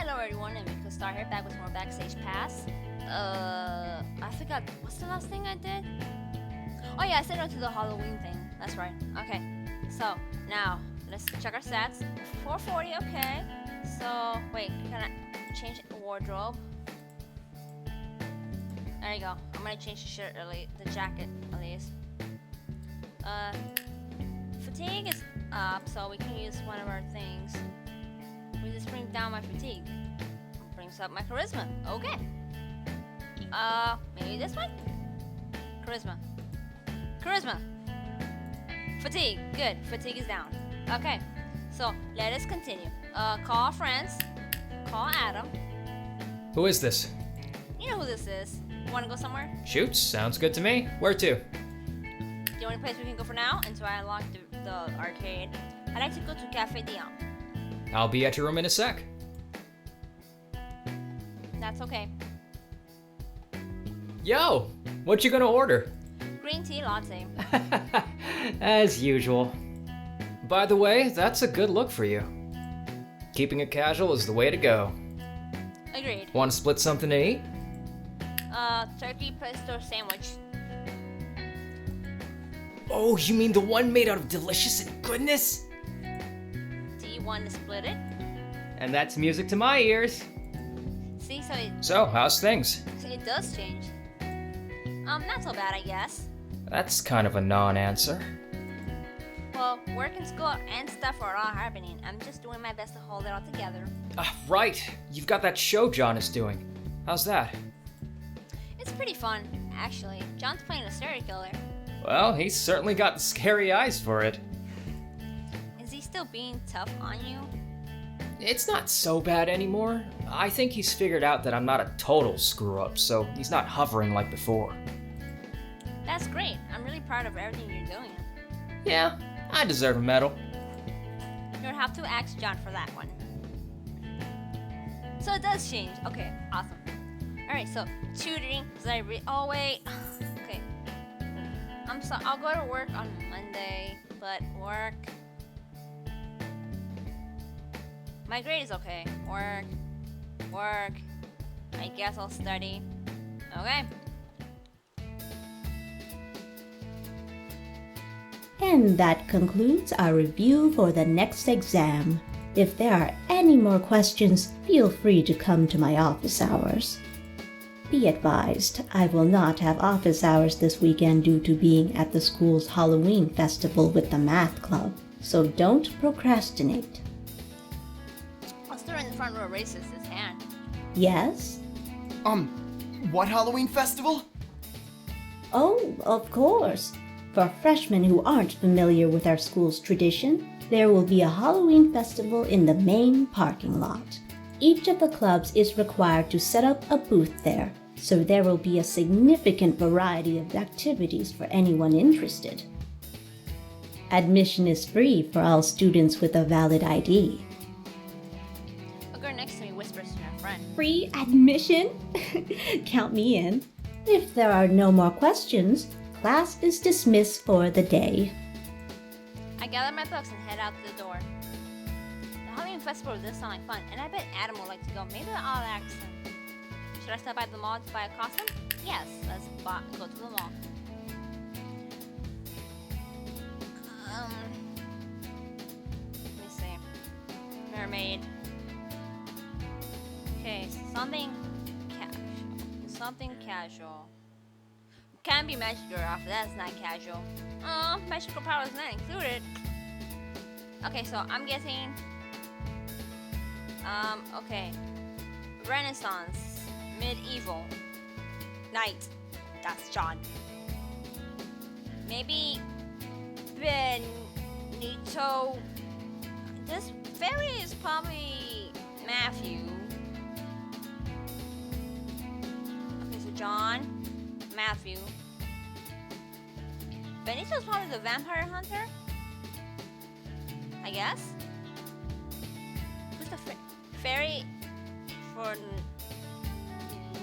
Hello everyone, and we could start here back with more Backstage Pass. I forgot, what's the last thing I did? Oh yeah, I said no to the Halloween thing, that's right. Okay, so now, let's check our stats. 440, okay. So, wait, can I change the wardrobe? There you go, I'm gonna change the shirt early, the jacket at least. Fatigue is up, so we can use one of our things. We just bring down my fatigue. Brings up my charisma. Okay. Maybe this one? Charisma. Charisma. Fatigue. Good. Fatigue is down. Okay. So let us continue. Call friends. Call Adam. Who is this? You know who this is. Wanna go somewhere? Shoot, sounds good to me. Where to? The only place we can go for now until I unlock the arcade. I'd like to go to Cafe Dion. I'll be at your room in a sec. That's okay. Yo, what you gonna order? Green tea latte. As usual. By the way, that's a good look for you. Keeping it casual is the way to go. Agreed. Want to split something to eat? Turkey pesto sandwich. Oh, you mean the one made out of delicious and goodness? Do you want to split it? And that's music to my ears. See, So, how's things? it does change. Not so bad, I guess. That's kind of a non-answer. Well, work and school and stuff are all happening. I'm just doing my best to hold it all together. Right. You've got that show John is doing. How's that? It's pretty fun, actually. John's playing a serial killer. Well, he's certainly got the scary eyes for it. Is he still being tough on you? It's not so bad anymore. I think he's figured out that I'm not a total screw-up, so he's not hovering like before. That's great. I'm really proud of everything you're doing. Yeah, I deserve a medal. You'll have to ask John for that one. So it does change. Okay, awesome. Alright, so tutoring. Oh wait. Okay. I'll go to work on Monday, but work. My grade is okay. Work. I guess I'll study. Okay. And that concludes our review for the next exam. If there are any more questions, feel free to come to my office hours. Be advised, I will not have office hours this weekend due to being at the school's Halloween festival with the math club, so don't procrastinate. A student in the front row raises his hand. Yes? What Halloween festival? Oh, of course. For freshmen who aren't familiar with our school's tradition, there will be a Halloween festival in the main parking lot. Each of the clubs is required to set up a booth there, so there will be a significant variety of activities for anyone interested. Admission is free for all students with a valid ID. A girl next to me whispers to her friend. Free admission? Count me in. If there are no more questions, class is dismissed for the day. I gather my books and head out the door. The Halloween festival does sound like fun, and I bet Adam would like to go. Maybe I'll ask him. Should I stop by the mall to buy a costume? Yes, let's go to the mall. Let me see. Mermaid. Okay, something casual. Something casual. Can be magic giraffe, that's not casual. Magical power is not included. Okay, so I'm guessing. Okay. Renaissance, medieval, knight. That's John. Maybe Benito. This fairy is probably Matthew. Okay, so John, Matthew. Benito's probably the vampire hunter? I guess? Who's the fairy for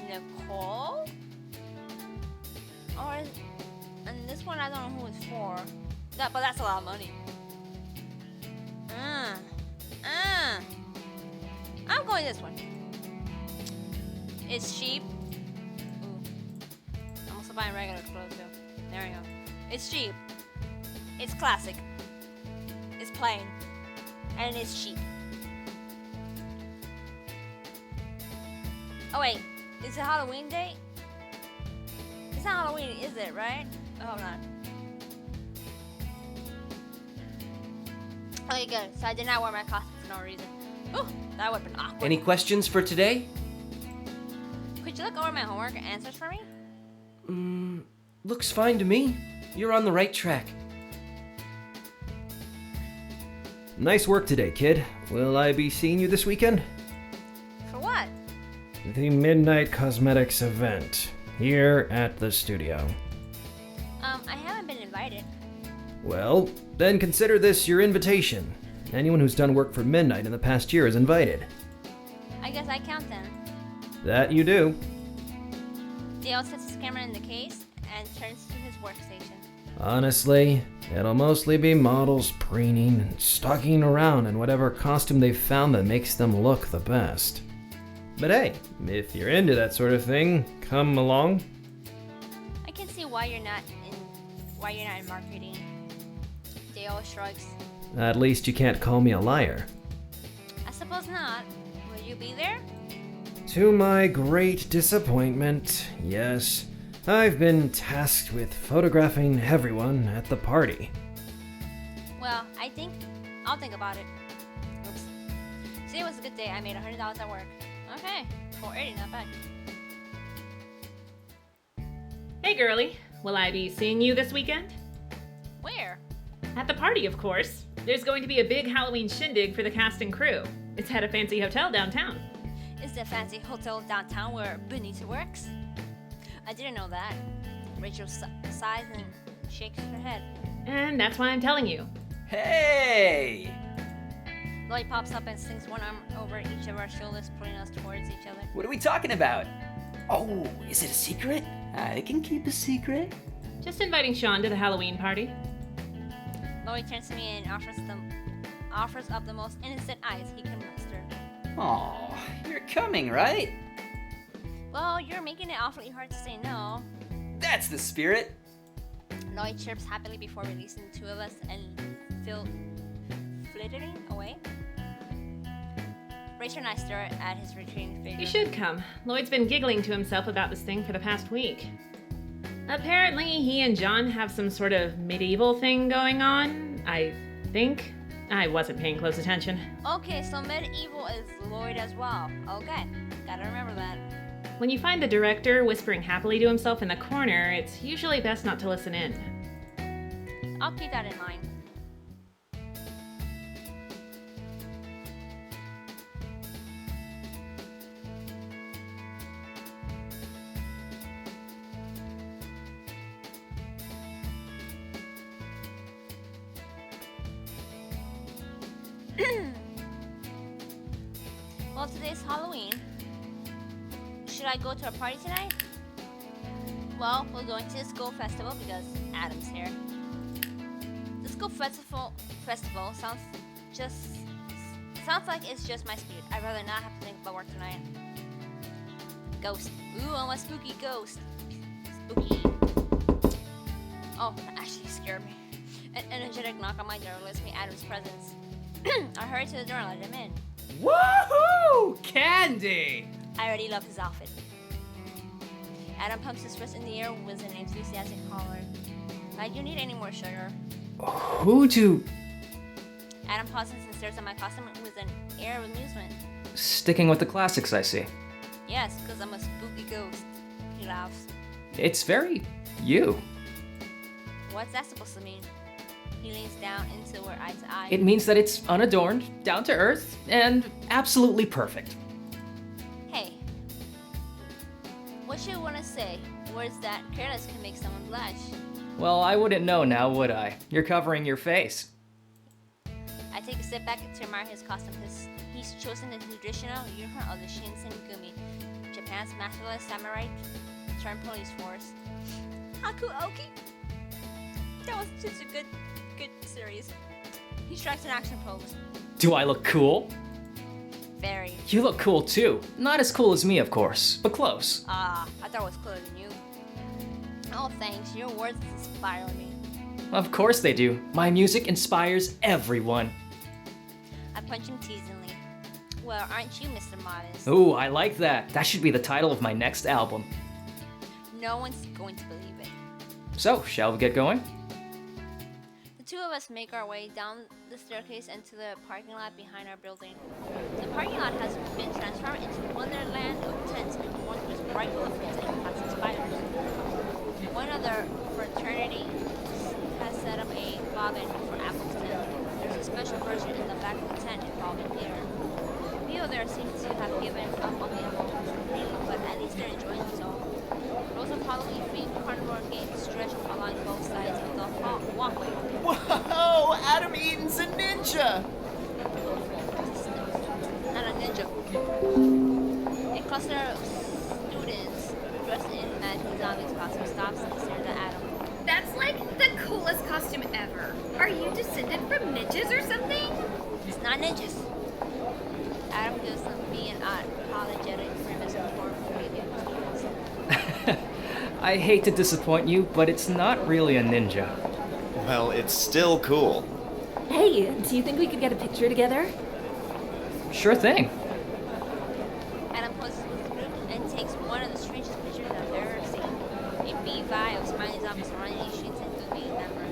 Nicole? Or and this one I don't know who it's for. But that's a lot of money. I'm going this one. It's cheap. Ooh. I'm also buying regular clothes too. There we go. It's cheap. It's classic. It's plain. And it's cheap. Oh wait, is it Halloween day? It's not Halloween, is it, right? Oh, hold on. Okay, good. So I did not wear my costume for no reason. Ooh, that would have been awkward. Any questions for today? Could you look over my homework and answers for me? Looks fine to me. You're on the right track. Nice work today, kid. Will I be seeing you this weekend? For what? The Midnight Cosmetics event here at the studio. I haven't been invited. Well, then consider this your invitation. Anyone who's done work for Midnight in the past year is invited. I guess I count then. That you do. Dale sets his camera in the case and turns to his workstation. Honestly, it'll mostly be models preening and stalking around in whatever costume they've found that makes them look the best. But hey, if you're into that sort of thing, come along. I can see why you're not in marketing. Dale shrugs. At least you can't call me a liar. I suppose not. Will you be there? To my great disappointment, yes. I've been tasked with photographing everyone at the party. Well, I'll think about it. Oops. Today was a good day. I made $100 at work. Okay, $480, not bad. Hey girlie, will I be seeing you this weekend? Where? At the party, of course. There's going to be a big Halloween shindig for the cast and crew. It's at a fancy hotel downtown. Is the fancy hotel downtown where Benita works? I didn't know that. Rachel sighs and shakes her head. And that's why I'm telling you. Hey! Lloyd pops up and slings one arm over each of our shoulders, pulling us towards each other. What are we talking about? Oh, is it a secret? I can keep a secret. Just inviting Sean to the Halloween party. Lloyd turns to me and offers up the most innocent eyes he can muster. Aw, you're coming, right? Well, you're making it awfully hard to say no. That's the spirit. Lloyd chirps happily before releasing the two of us and flittering away. Rachel and I stare at his retreating figure. You should come. Lloyd's been giggling to himself about this thing for the past week. Apparently, he and John have some sort of medieval thing going on, I think. I wasn't paying close attention. Okay, so medieval is Lloyd as well. Okay, gotta remember that. When you find the director whispering happily to himself in the corner, it's usually best not to listen in. I'll keep that in mind. Well, today's Halloween. Should I go to a party tonight? Well, we're going to the school festival because Adam's here. The school festival sounds like it's just my speed. I'd rather not have to think about work tonight. Ghost. Ooh, I'm a spooky ghost. Spooky. Oh, that actually scared me. An energetic knock on my door alerts me Adam's presence. I hurry to the door and let him in. Woohoo! Candy! I already love his outfit. Adam pumps his fist in the air with an enthusiastic holler. Do you need any more sugar? Who do... Adam pauses and stares at my costume with an air of amusement. Sticking with the classics, I see. Yes, because I'm a spooky ghost. He laughs. It's very... you. What's that supposed to mean? He leans down until we're eye to eye. It means that it's unadorned, down to earth, and absolutely perfect. Hey. What you want to say? Words that careless can make someone blush. Well, I wouldn't know now, would I? You're covering your face. I take a step back to admire his costume. He's chosen the traditional uniform of the Shinsengumi, Japan's masculine samurai turned police force. Hakuoki! That was just a good series. He strikes an action pose. Do I look cool? Very. You look cool too. Not as cool as me, of course, but close. I thought it was cooler than you. Oh, thanks. Your words inspire me. Of course they do. My music inspires everyone. I punch him teasingly. Well, aren't you, Mr. Modest? Ooh, I like that. That should be the title of my next album. No one's going to believe it. So, shall we get going? The two of us make our way down the staircase into the parking lot behind our building. The parking lot has been transformed into a wonderland of tents adorned with bright colorful and plastic spiders. One of the fraternities has set up a bobbin for Apple's tent. There's a special version in the back of the tent involving beer. Few there seem to have given up on the animal completely, but at least they're enjoying themselves. Rows of Halloween-themed carnivore games stretch along both sides of the walkway. Whoa! Adam Eaton's a ninja! Not a ninja. A cluster of students dressed in Magic Zombies costume stops and stares at Adam. That's like the coolest costume ever. Are you descended from ninjas or something? It's not ninjas. Adam gives me an apologetic grimace before moving the students. I hate to disappoint you, but it's not really a ninja. Well, it's still cool. Hey, do you think we could get a picture together? Sure thing. Adam poses with the group and takes one of the strangest pictures I've ever seen. A beehive of smiling zombies surrounding these streets and movie member.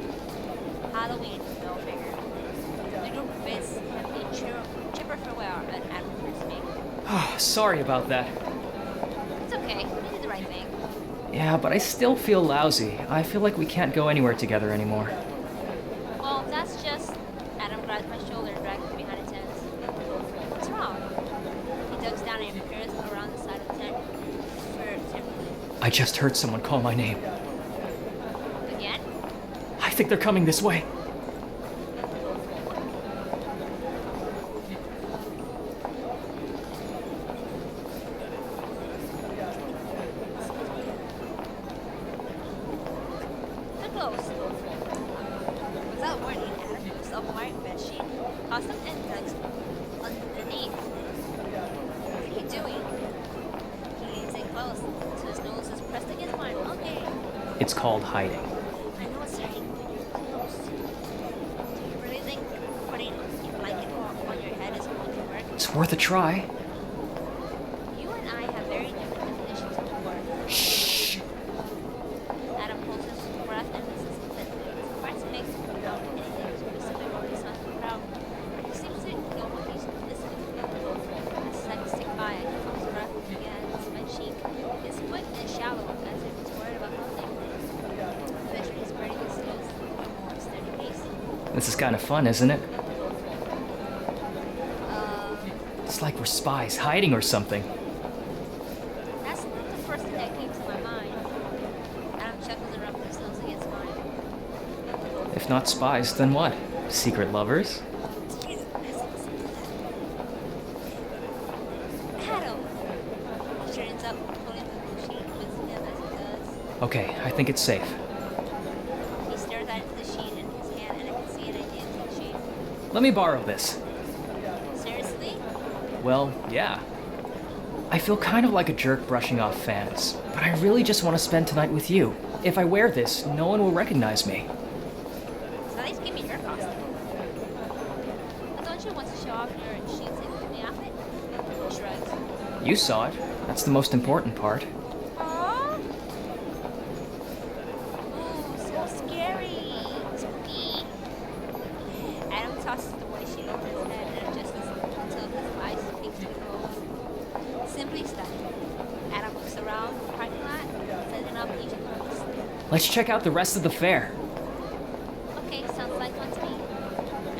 Halloween, no figure. The group bids him a chipper farewell and Adam turns to me. Oh, sorry about that. It's okay, we did the right thing. Yeah, but I still feel lousy. I feel like we can't go anywhere together anymore. Well, that's just... Adam grabs my shoulder and drags me behind the tent. What's wrong? He ducks down and peers around the side of the tent furtively. I just heard someone call my name. Again? I think they're coming this way. They're close. Without warning, Adam moves up my bedsheet, costume, and ducks underneath. What are you doing? He leans in close, so his nose is pressed against mine. Okay. It's called hiding. I know it's hiding, but you're close. Do you really think putting a blanket on your head is going to work? It's worth a try. You and I have very different definitions of work. Shh. Adam pulls his breath and listens intently. His makes out anything specific or he sounds proud. He seems to know what he's listening to. As seconds tick by, he comes breath against my cheek. His quick and shallow, as if he's worried about nothing. Eventually, his breathing slows to a more steady pace. This is kind of fun, isn't it? Uh, It's like we're spies hiding or something. That's not the first thing that came to my mind. Adam chuckles and rubs his nose against mine. If not spies, then what? Secret lovers? Jesus, Adam! He straightens up, pulling the blue sheet with him as he does. Okay, I think it's safe. He stares at the sheet in his hand and I can see an idea take shape. Let me borrow this. Seriously? Well, yeah. I feel kind of like a jerk brushing off fans, but I really just want to spend tonight with you. If I wear this, no one will recognize me. So at least give me your costume. But don't you want to show off your sheets in the outfit? He shrugs. You saw it. That's the most important part. Aww. Ooh, so scary. Spooky. Adam tosses the white sheet over his head and adjusts until his eyes peek through the holes. Simply stunning. Adam looks around the parking lot, setting up each post. Let's check out the rest of the fair. Okay, sounds like fun to me.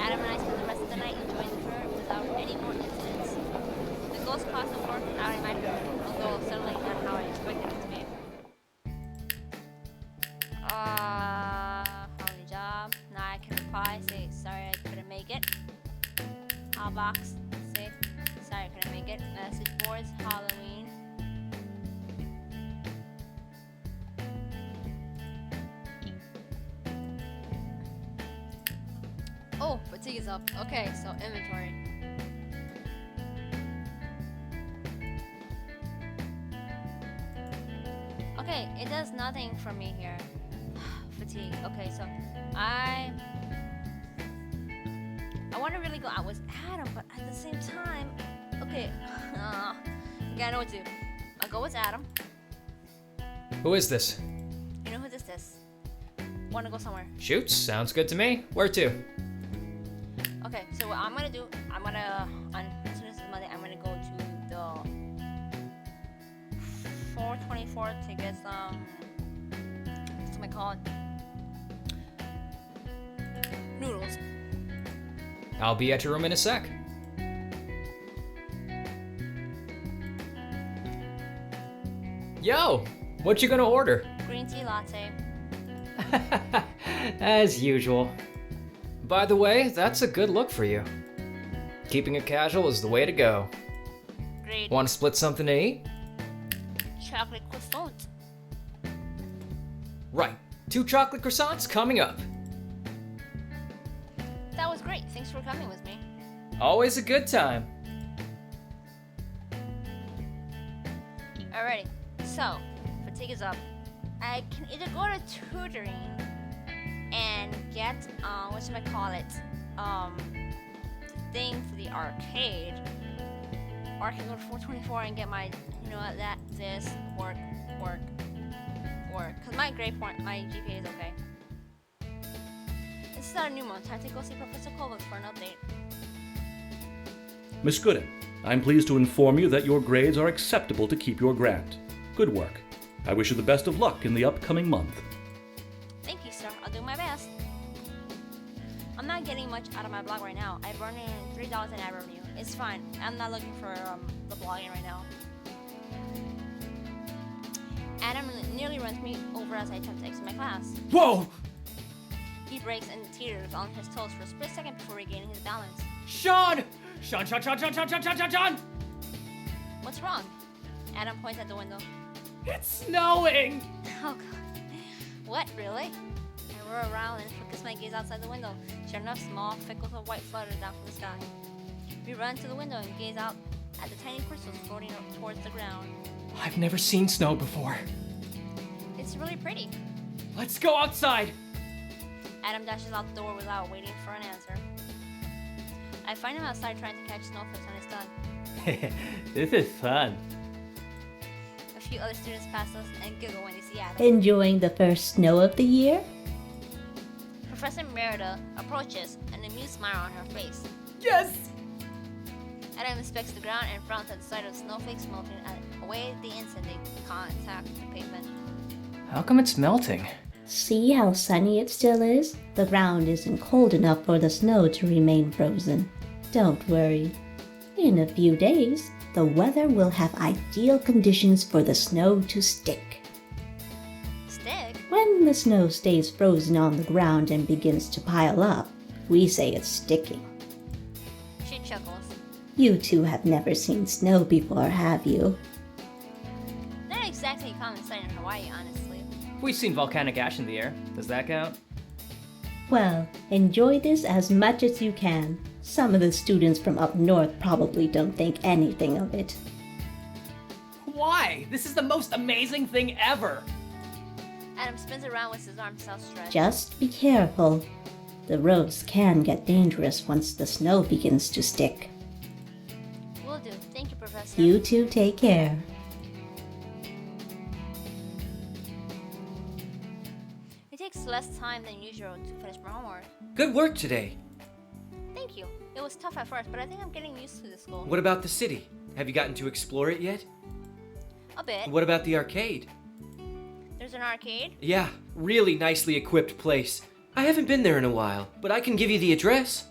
Adam and I spend the rest of the night enjoying the fair without any more incidents. The ghost costume worked out in my favor, although certainly not how I expected it to be. Holiday job. Now I can reply, say sorry I couldn't make it. Box, say sorry I couldn't make it. Message boards, Halloween. Oh, fatigue is up. Okay, so inventory. Okay, it does nothing for me here. Fatigue. Okay, so I want to really go out with Adam, but at the same time, okay, okay, I know what to do. I'll go with Adam. Who is this? You know who this is? Want to go somewhere? Shoots, sounds good to me. Where to? Okay, so what I'm gonna do, as soon as it's Monday, I'm gonna go to the 424 to get some, what's it called? Noodles. I'll be at your room in a sec. Yo, what you gonna order? Green tea latte. As usual. By the way, that's a good look for you. Keeping it casual is the way to go. Great. Want to split something to eat? Chocolate croissant. Right. 2 chocolate croissants coming up. That was great. Thanks for coming with me. Always a good time. Alrighty. So, fatigue is up. I can either go to tutoring and get whatchamacallit, the thing for the arcade, or I can go to 424 and get my, this work. Cause my grade point, my GPA is okay. This is not a new month. Time to go see Professor Kovacs for an update. Miss Gooden, I'm pleased to inform you that your grades are acceptable to keep your grant. Good work. I wish you the best of luck in the upcoming month. Thank you, sir. I'll do my best. I'm not getting much out of my blog right now. I've earned $3 in ad revenue. It's fine. I'm not looking for the blogging right now. Adam nearly runs me over as I attempt to exit my class. Whoa! He breaks and teeters on his toes for a split second before regaining his balance. Sean! Sean! What's wrong? Adam points at the window. It's snowing! Oh god. What, really? I roar around and focus my gaze outside the window. Sure enough, small fickles of white flutter down from the sky. We run to the window and gaze out at the tiny crystals floating up towards the ground. I've never seen snow before. It's really pretty. Let's go outside! Adam dashes out the door without waiting for an answer. I find him outside trying to catch snowflakes on his tongue. This is fun. A few other students pass us and giggle when they see Adam. Enjoying the first snow of the year? Professor Merida approaches, an amused smile on her face. Yes! Adam inspects the ground and frowns at the sight of snowflakes melting away the instant they contact the pavement. How come it's melting? See how sunny it still is? The ground isn't cold enough for the snow to remain frozen. Don't worry. In a few days, the weather will have ideal conditions for the snow to stick. Stick? When the snow stays frozen on the ground and begins to pile up, we say it's sticking. She chuckles. You two have never seen snow before, have you? Not exactly a common sight in Hawaii, honestly. We've seen volcanic ash in the air. Does that count? Well, enjoy this as much as you can. Some of the students from up north probably don't think anything of it. Why? This is the most amazing thing ever! Adam spins around with his arms outstretched. Just be careful. The roads can get dangerous once the snow begins to stick. Will do. Thank you, Professor. You two take care. It takes less time than usual to finish my homework. Good work today. Thank you. It was tough at first, but I think I'm getting used to the school. What about the city? Have you gotten to explore it yet? A bit. What about the arcade? There's an arcade? Yeah, really nicely equipped place. I haven't been there in a while, but I can give you the address.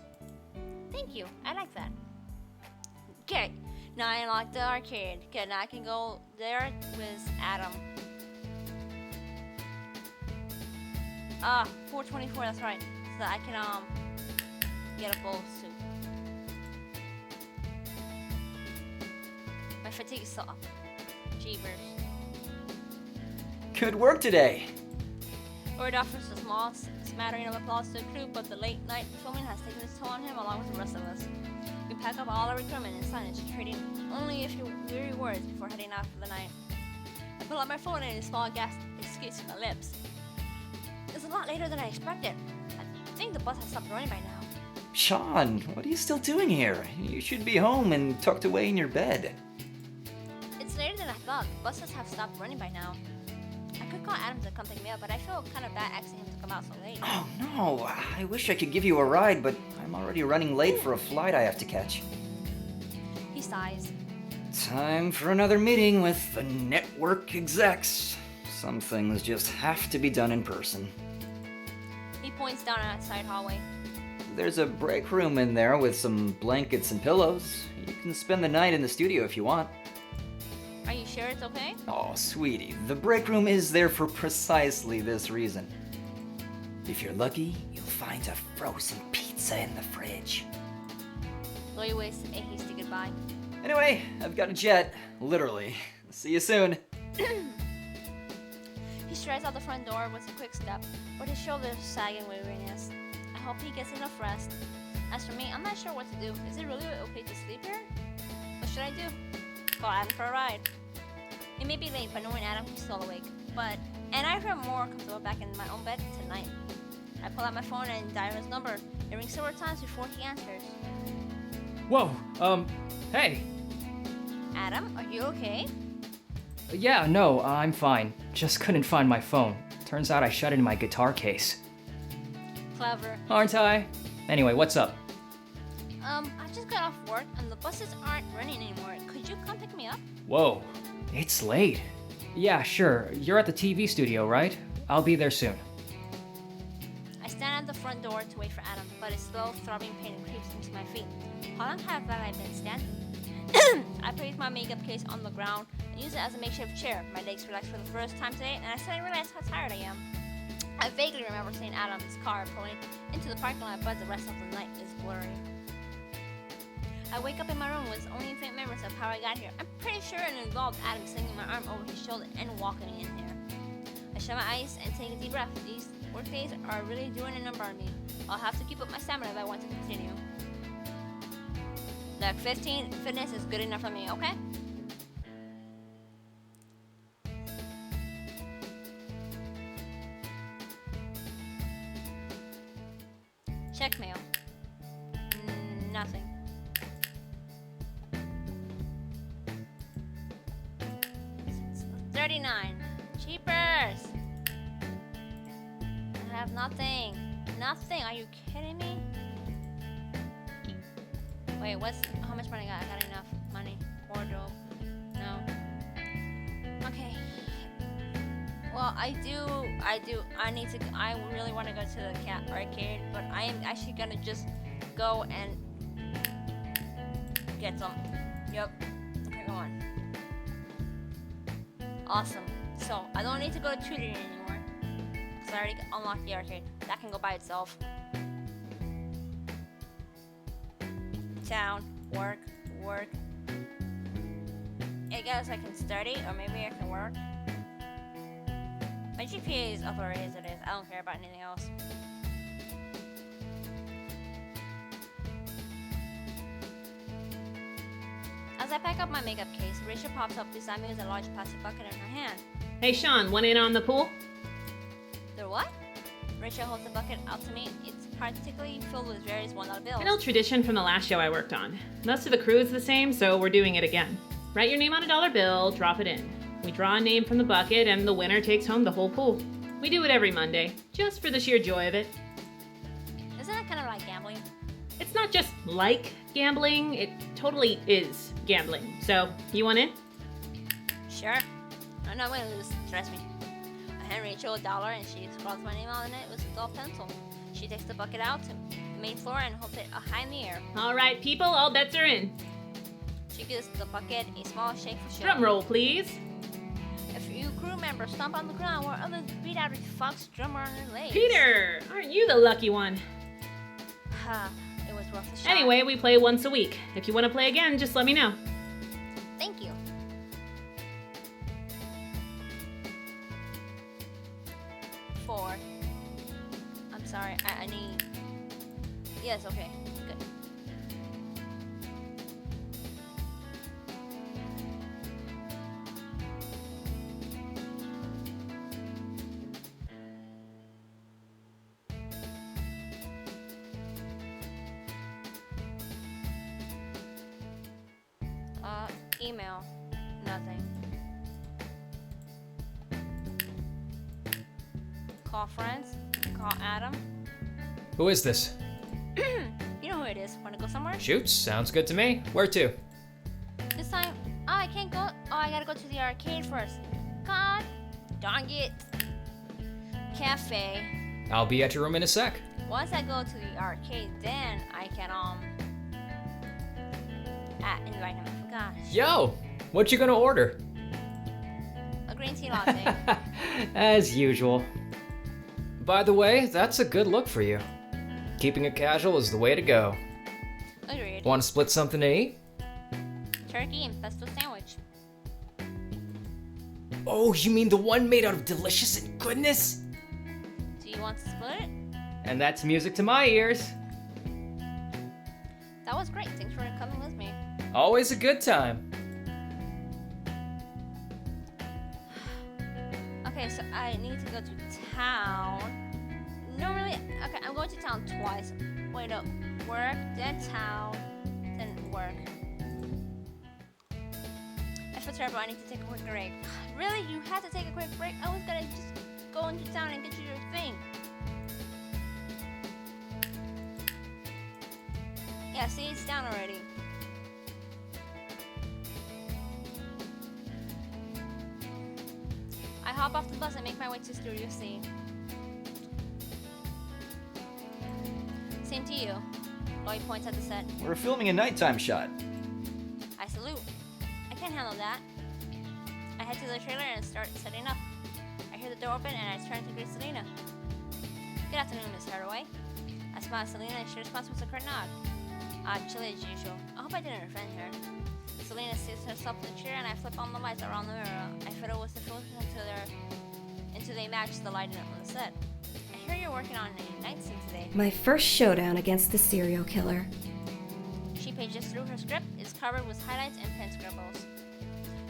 Thank you. I like that. Okay. Now I unlock the arcade. Okay, now I can go there with Adam. 424, that's right. So that I can get a bowl of soup. My fatigue is still up. Jeepers. Good work today! Ord offers a small smattering of applause to the crew, but the late night filming has taken its toll on him along with the rest of us. We pack up all our equipment and signage, trading only a few weary words before heading out for the night. I pull out my phone and a small gas escapes my lips. It's a lot later than I expected. I think the bus has stopped running by now. Sean, what are you still doing here? You should be home and tucked away in your bed. It's later than I thought. Buses have stopped running by now. I could call Adam to come pick me up, but I feel kind of bad asking him to come out so late. Oh no, I wish I could give you a ride, but I'm already running late for a flight I have to catch. He sighs. Time for another meeting with the network execs. Some things just have to be done in person. He points down an outside hallway. There's a break room in there with some blankets and pillows. You can spend the night in the studio if you want. Are you sure it's okay? Oh, sweetie, the break room is there for precisely this reason. If you're lucky, you'll find a frozen pizza in the fridge. Chloe waves a hasty goodbye. Anyway, I've got a jet, literally. See you soon. He strides out the front door with a quick step, with his shoulders sagging weariness. I hope he gets enough rest. As for me, I'm not sure what to do. Is it really okay to sleep here? What should I do? Call Adam for a ride. It may be late, but knowing Adam, he's still awake. And I feel more comfortable back in my own bed tonight. I pull out my phone and dial his number. It rings several times before he answers. Whoa, hey. Adam, are you okay? Yeah, no, I'm fine. Just couldn't find my phone. Turns out I shut it in my guitar case. Clever. Aren't I? Anyway, what's up? I just got off work and the buses aren't running anymore. Could you come pick me up? Whoa, it's late. Yeah, sure. You're at the TV studio, right? I'll be there soon. I stand at the front door to wait for Adam, but a slow, throbbing pain creeps into my feet. How long have I been standing? I place my makeup case on the ground and use it as a makeshift chair. My legs relax for the first time today, and I suddenly realize how tired I am. I vaguely remember seeing Adam's car pulling into the parking lot, but the rest of the night is blurry. I wake up in my room with only faint memories of how I got here. I'm pretty sure it involved Adam slinging my arm over his shoulder and walking me in here. I shut my eyes and take a deep breath. These work days are really doing a number on me. I'll have to keep up my stamina if I want to continue. Look, 15 fitness is good enough for me, okay? Check mail. Nothing. It's 39. Cheapers! I have nothing. Nothing. Are you kidding me? Wait, how much money I got? I got enough money. Wardrobe. No. Okay. Well, I really want to go to the cat arcade, but I am actually gonna just go and get some. Yep. Okay, go on. Awesome. So, I don't need to go to tutoring anymore, because I already unlocked the arcade. That can go by itself. Town, work. I guess I can study, or maybe I can work. My GPA is up already as it is. I don't care about anything else. As I pack up my makeup case, Rachel pops up beside me with a large plastic bucket in her hand. Hey, Sean, want in on the pool? The what? Rachel holds the bucket out to me. It's practically filled with various $1 bills. An old tradition from the last show I worked on. Most of the crew is the same, so we're doing it again. Write your name on a $1 bill, drop it in. We draw a name from the bucket, and the winner takes home the whole pool. We do it every Monday, just for the sheer joy of it. Isn't that kind of like gambling? It's not just like gambling, it totally is gambling. So, you want in? Sure. I'm not going to lose. Trust me. I hand Rachel $1 and she scrawls my name on it with a dull pencil. She takes the bucket out to the main floor and holds it high in the air. All right, people, all bets are in. She gives the bucket a small shake for show. Drum roll, please. A few crew members stomp on the ground while others beat out a fox drummer on their legs. Peter, aren't you the lucky one? It was worth a shot. Anyway, we play once a week. If you want to play again, just let me know. Thank you. Four. I'm sorry, I need... Yes, okay, good. Email. Nothing. Call friends. Call Adam. Who is this? You know who it is. Wanna go somewhere? Shoot, sounds good to me. Where to? This time, I can't go. Oh, I gotta go to the arcade first. God, dang it. Cafe. I'll be at your room in a sec. Once I go to the arcade, then I can invite him. I forgot. Yo, what you gonna order? A green tea latte. As usual. By the way, that's a good look for you. Keeping it casual is the way to go. Agreed. Want to split something to eat? Turkey and pesto sandwich. Oh, you mean the one made out of delicious and goodness? Do you want to split it? And that's music to my ears. That was great. Thanks for coming with me. Always a good time. Okay, so I need to go to town. No, really. Okay, I'm going to town twice. Wait, no. Work, then town, then work. I feel terrible. I need to take a quick break. Really? You had to take a quick break? I was gonna just go into town and get you your thing. Yeah, see, it's down already. I hop off the bus and make my way to Studio C. Same to you. Lloyd points at the set. We're filming a nighttime shot. I salute. I can't handle that. I head to the trailer and start setting up. I hear the door open and I turn to greet Selena. Good afternoon, Miss Haraway. I smile at Selena and she responds with a curt nod. Chilly as usual. I hope I didn't offend her. Selena sits herself in the chair and I flip on the lights around the mirror. I fiddle with the filters until they match the lighting up on the set. I hear you're working on a night scene today. My first showdown against the serial killer. She pages through her script. It's covered with highlights and pen scribbles.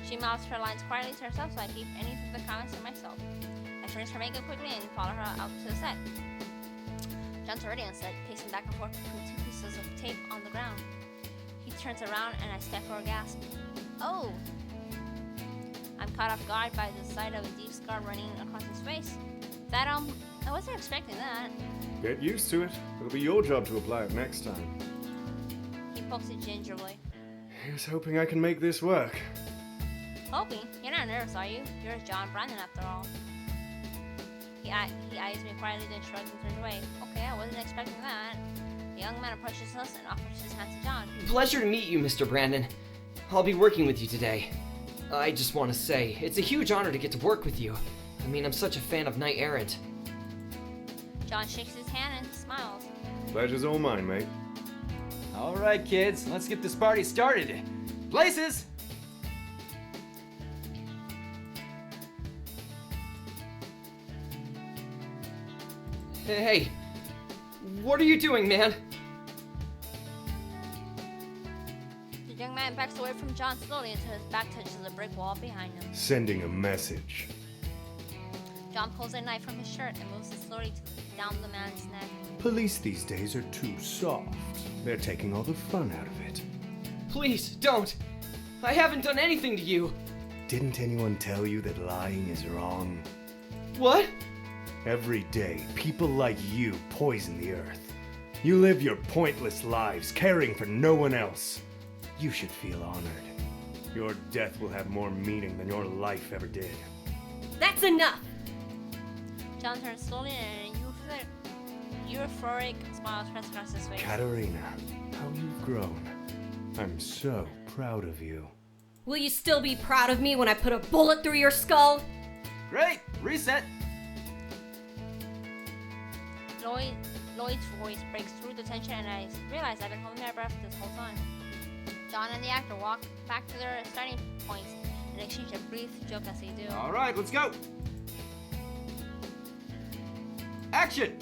She mouths her lines quietly to herself, so I keep any of the comments to myself. I finish her makeup quickly and follow her out to the set. John's already on set, pacing back and forth between two pieces of tape on the ground. He turns around and I stifle a gasp. Oh! I'm caught off guard by the sight of a deep scar running across his face. I wasn't expecting that. Get used to it. It'll be your job to apply it next time. He pokes it gingerly. Here's hoping I can make this work. Hoping? You're not nervous, are you? You're John Brandon after all. He eyes me quietly, then shrugs and turns away. Okay, I wasn't expecting that. The young man approaches us and offers his hand to John. Pleasure to meet you, Mr. Brandon. I'll be working with you today. I just want to say, it's a huge honor to get to work with you. I mean, I'm such a fan of Knight Errant. John shakes his hand and smiles. Pleasure's all mine, mate. All right, kids, let's get this party started. Places! Hey, what are you doing, man? The young man backs away from John slowly until his back touches the brick wall behind him. Sending a message. John pulls a knife from his shirt and moves it slowly down the man's neck. Police these days are too soft. They're taking all the fun out of it. Please, don't. I haven't done anything to you. Didn't anyone tell you that lying is wrong? What? Every day, people like you poison the earth. You live your pointless lives, caring for no one else. You should feel honored. Your death will have more meaning than your life ever did. That's enough! John turns slowly and an euphoric smile spreads across his face. Katerina, how you've grown. I'm so proud of you. Will you still be proud of me when I put a bullet through your skull? Great! Reset! Lloyd's voice breaks through the tension and I realize I've been holding my breath this whole time. John and the actor walk back to their starting points and exchange a brief joke as they do. All right, let's go! Action!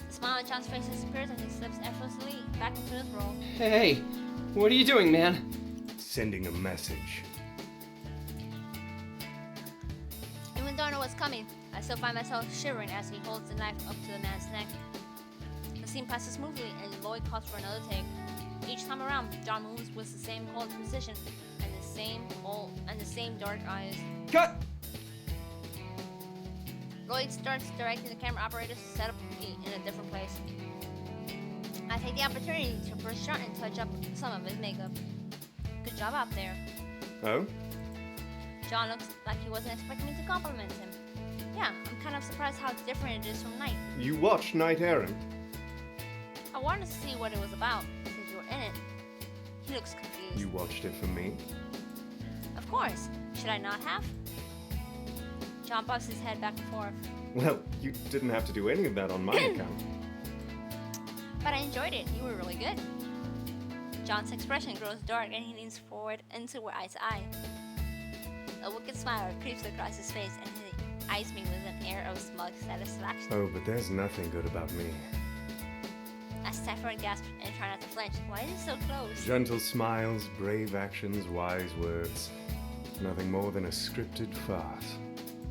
The smile on John's face disappears and he slips effortlessly back into his role. Hey, what are you doing, man? Sending a message. Even though I know what's coming, I still find myself shivering as he holds the knife up to the man's neck. The scene passes smoothly and Lloyd calls for another take. Each time around, John moves with the same cold precision and the same dark eyes. Cut! Lloyd starts directing the camera operators to set up in a different place. I take the opportunity to brush John and touch up some of his makeup. Good job out there. Oh? John looks like he wasn't expecting me to compliment him. Yeah, I'm kind of surprised how different it is from Night. You watched Knight Errant? I wanted to see what it was about, since you were in it. He looks confused. You watched it for me? Of course. Should I not have? John bobs his head back and forth. Well, you didn't have to do any of that on my account. But I enjoyed it. You were really good. John's expression grows dark and he leans forward until we're eye to eye. A wicked smile creeps across his face and he eyes me with an air of smug satisfaction. Oh, but there's nothing good about me. I step forward, gasp, and try not to flinch. Why is he so close? Gentle smiles, brave actions, wise words. Nothing more than a scripted farce.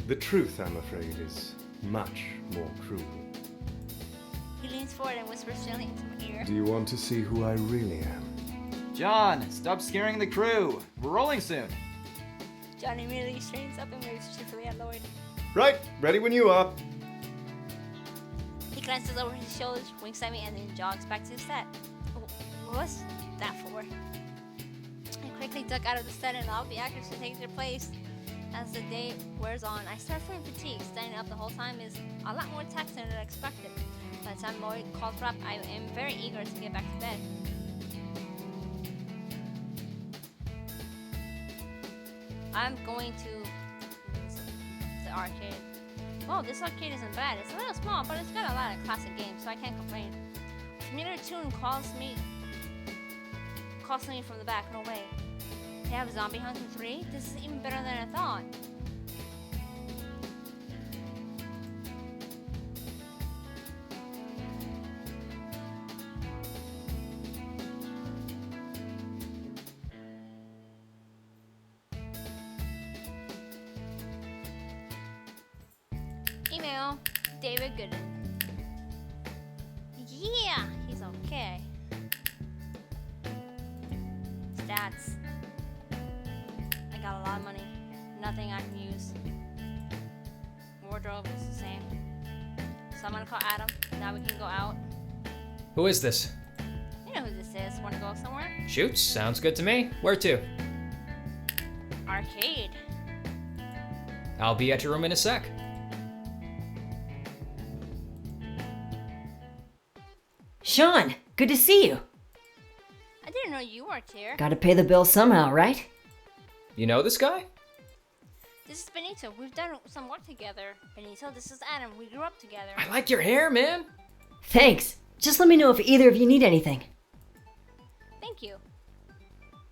The truth, I'm afraid, is much more cruel. He leans forward and whispers gently into my ear. Do you want to see who I really am? John, stop scaring the crew. We're rolling soon. John immediately straightens up and waves cheerfully at Lloyd. Right, ready when you are. He glances over his shoulders, winks at me, and then jogs back to his set. What's that for? I quickly duck out of the set and allow the actors to take their place. As the day wears on, I start feeling fatigued. Standing up the whole time is a lot more taxing than expected. By the time Lloyd calls for up, I am very eager to get back to bed. I'm going to the arcade. Well, this arcade isn't bad. It's a little small, but it's got a lot of classic games, so I can't complain. A familiar tune calls me from the back. No way. They have Zombie Hunter 3? This is even better than I thought. Email, David Gooden. Yeah, he's okay. Stats. I got a lot of money. Nothing I can use. Wardrobe is the same. So I'm gonna call Adam. Now we can go out. Who is this? You know who this is. Wanna go somewhere? Shoots, sounds good to me. Where to? Arcade. I'll be at your room in a sec. Sean, good to see you. I didn't know you worked here. Gotta pay the bill somehow, right? You know this guy? This is Benito. We've done some work together. Benito, this is Adam. We grew up together. I like your hair, man. Thanks. Just let me know if either of you need anything. Thank you.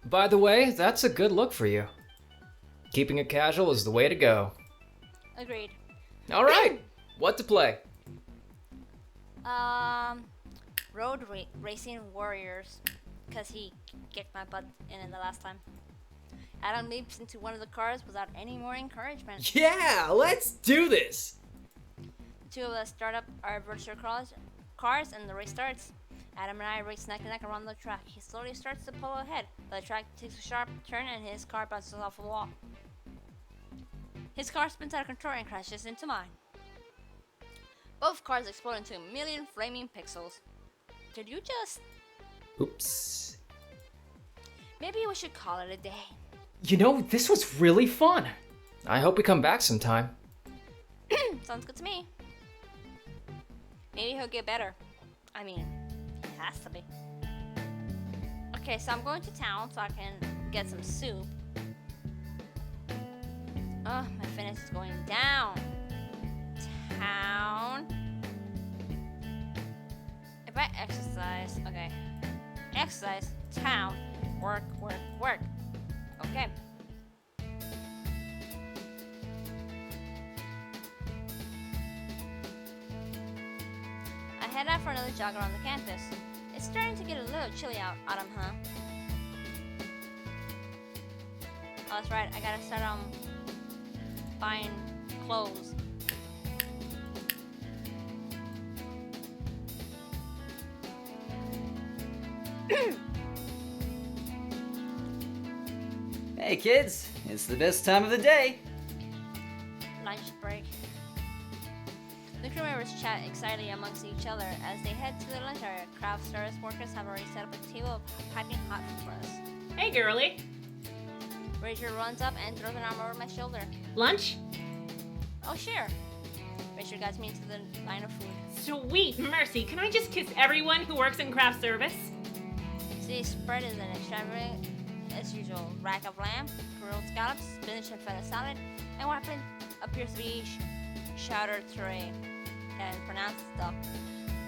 By the way, that's a good look for you. Keeping it casual is the way to go. Agreed. All right, what to play? Road Racing Warriors, because he kicked my butt in it the last time. Adam leaps into one of the cars without any more encouragement. Yeah, let's do this! The two of us start up our virtual cars and the race starts. Adam and I race neck to neck around the track. He slowly starts to pull ahead, but the track takes a sharp turn and his car bounces off a wall. His car spins out of control and crashes into mine. Both cars explode into a million flaming pixels. Did you just... Oops. Maybe we should call it a day. You know, this was really fun. I hope we come back sometime. Sounds good to me. Maybe he'll get better. I mean, he has to be. Okay, so I'm going to town so I can get some soup. Oh, my fitness is going down. Town. If I exercise, okay. Exercise, town, work, work, work. Okay. I head out for another jog around the campus. It's starting to get a little chilly out, autumn, huh? Oh, that's right. I gotta start buying clothes. Hey kids, it's the best time of the day. Lunch break. The crew members chat excitedly amongst each other as they head to the lunch area. Craft service workers have already set up a table piping hot food for us. Hey, girly. Rachel runs up and throws an arm over my shoulder. Lunch? Oh, sure. Rachel guides me into the line of food. Sweet mercy, can I just kiss everyone who works in craft service? Today's spread is an extravagant, as usual, rack of lamb, grilled scallops, spinach and feta salad, and what appears to be chowder tray, and pronounced duck.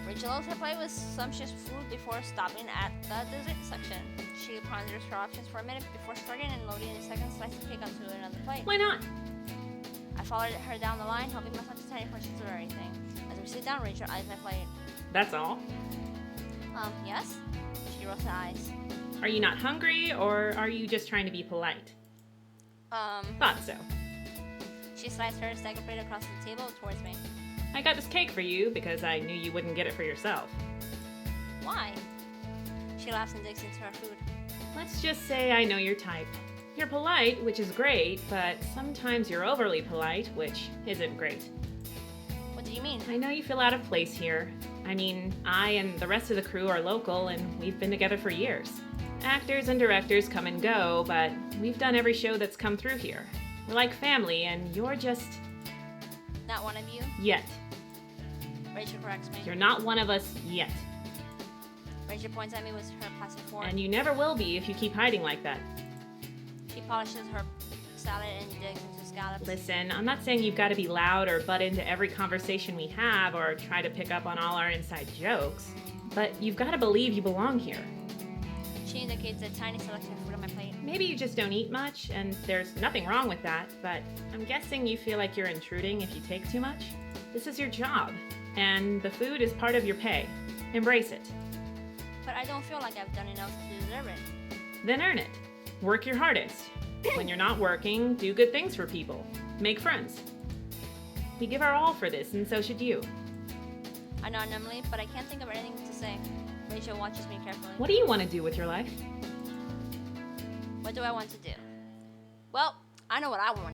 Rachel loads her plate with sumptuous food before stopping at the dessert section. She ponders her options for a minute before starting and loading a second slice of cake onto another plate. Why not? I followed her down the line, helping myself to tiny portions of everything. As we sit down, Rachel eyes my plate. That's all? Yes? She rolls her eyes. Are you not hungry, or are you just trying to be polite? Thought so. She slides her stack of plate across the table towards me. I got this cake for you because I knew you wouldn't get it for yourself. Why? She laughs and digs into her food. Let's just say I know your type. You're polite, which is great, but sometimes you're overly polite, which isn't great. What do you mean? I know you feel out of place here. I mean, I and the rest of the crew are local, and we've been together for years. Actors and directors come and go, but we've done every show that's come through here. We're like family, and you're just... Not one of you? Yet. Rachel corrects me. You're not one of us yet. Rachel points at me with her plastic fork. And you never will be if you keep hiding like that. She polishes her salad and digs into scallops. Listen, I'm not saying you've got to be loud or butt into every conversation we have or try to pick up on all our inside jokes, but you've got to believe you belong here. She indicates a tiny selection of food on my plate. Maybe you just don't eat much, and there's nothing wrong with that, but I'm guessing you feel like you're intruding if you take too much. This is your job, and the food is part of your pay. Embrace it. But I don't feel like I've done enough to deserve it. Then earn it. Work your hardest. When you're not working, do good things for people. Make friends. We give our all for this, and so should you. I nod numbly, but I can't think of anything to say. Rachel watches me carefully. What do you want to do with your life? What do I want to do? Well, I know what I want